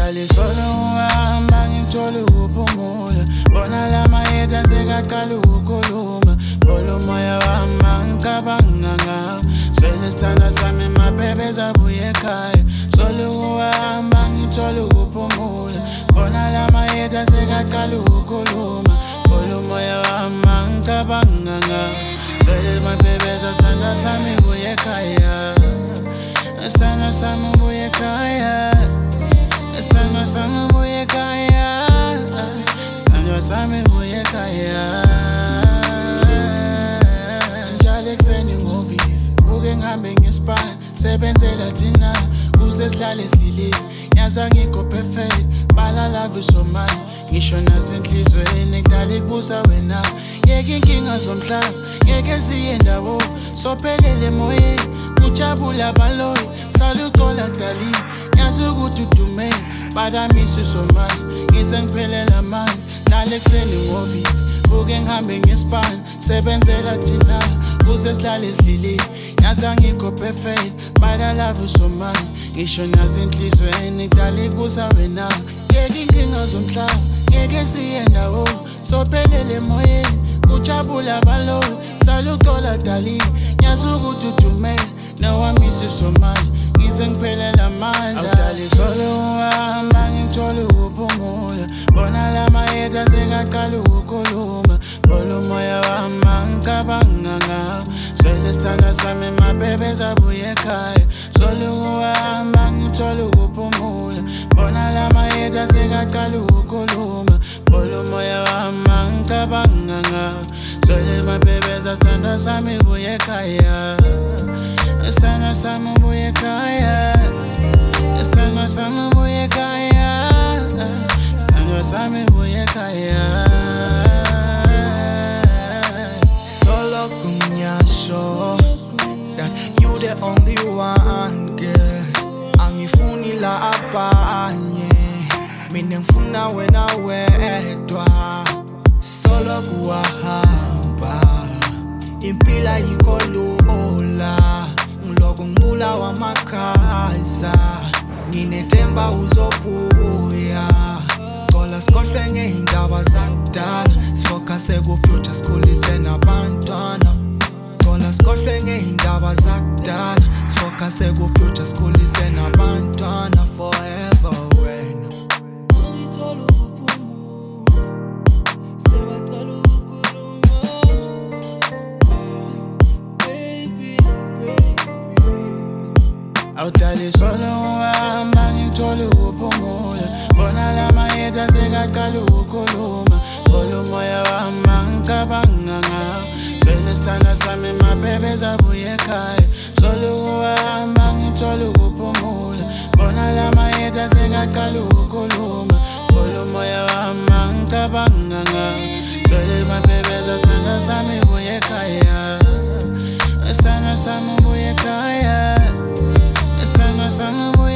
awudlali solo uhamba ngithola ukuphumula bona lama yethu sekaqala ukukhuluma bola umoya wami ngicabanga ngawo swele sithanda sami mabhebe zabuye ekhaya solo uhamba ngithola ukuphumula bona lama yethu sekaqala ukukhuluma bola umoya wami ngicabanga ngawo swele mabhebe zathanda sami buye ekhaya Sana sama buye kaya Sana sama buye kaya Sana sama buye kaya Njalo ekuseni ngovivi Buke ngihambe ngespan Sebenzela thina Kuze sihlale silile Nyaza ngikho perfect Bala love somali Ngisho nasenhlizweni kudala ikubusa wena Yeke inkinga zomhlaba Ngeke siye ndawo Sophelele emoyeni Kujabula baloyi Salutola dali Nyazi ukuthi udumele Badamisa somali Ngisengiphelela manje Nale ekuseni ngovivi Buke ngihambe ngespan Sebenzela thina Kuze sihlale silile Nyaza ngikho perfect Bala love somali Ngisho nasenhlizweni kudala ikubusa wena Yeke inkinga zomhlaba Ngeke siye ndawo Sophelele emoyeni Kujabula baloyi Salutola dali Nyazi ukuthi udumele Now I miss you so much Ngisengiphelela amandla awudlali solo uhamba ngithola ukuphumula bona lama yethu sekaqala ukukhuluma bola umoya wami ngicabanga ngawo swele sithanda sami mabhebe zabuye ekhaya solo uhamba ngithola ukuphumula bona lama yethu sekaqala ukukhuluma bola umoya wami ngicabanga ngawo swele mabhebe zathanda sami buye ekhaya Sana sama buye kaya Sana sama buye kaya Sana sama buye kaya Solo kunyasho That you the only one girl Angifunila abanye Mina ngifuna wena wedwa Solo kuwahamba Impila yikho lula Ngiloko ngibulawa amakhaza Nginethemba uzobuya Cola sikhohlwe ngey'ndaba zakudala Sifocuse ku-future sikhulise nabantwana Cola sikhohlwe ngey'ndaba zakudala Sifocuse ku-future sikhulise nabantwana Forever wena Ngithola ukuphumula Sebaqala ukukhuluma awudlali solo uhamba ngithola ukuphumula bona lama yethu sekaqala ukukhuluma bola umoya wami ngicabanga ngawo swele sithanda sami mabhebe zabuye ekhaya solo uhamba ngithola ukuphumula bona lama yethu sekaqala ukukhuluma bola umoya wami ngicabanga ngawo swele mabhebe zathanda sami buye ekhaya Sana sama buye kaya Sana sama buye